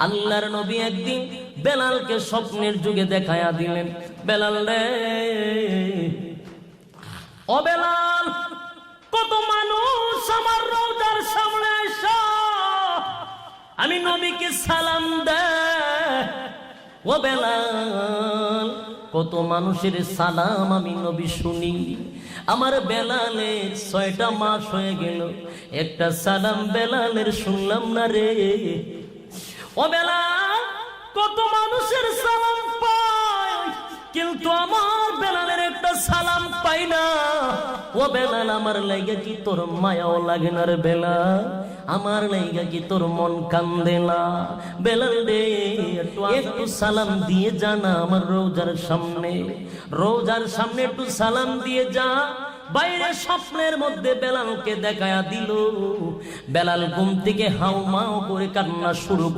আল্লাহর নবী একদিন বেলালকে স্বপ্নের যুগে দেখায়া দিলেন, বেলাল রে, ও বেলাল, কত মানুষ আমার রওজার সামনে এসো, আমি নবীকে সালাম দেয়। ও বেলাল, কত মানুষের সালাম আমি নবী শুনি। আমার বেলালের 6টা মাস হয়ে গেল, একটা সালাম বেলালের শুনলাম না রে। ও বেলাল, কত মানুষের সালাম পাই, কিন্তু আমার বেলালের একটা সালাম পাই না। ও বেলাল, আমার লাগে কি তোর মায়াও লাগে না রে বেলাল? আমার লাইগা কি তোর মন কান্দে না? বেলাল রে, একটু সালাম দিয়ে যা না আমার রওজার সামনে, রওজার সামনে একটু সালাম দিয়ে যা। বাইরে স্বপ্নের মধ্যে বেলালকে দেখায়া দিল। বেলাল ঘুম থেকে হাউমাউ করে কান্না শুরু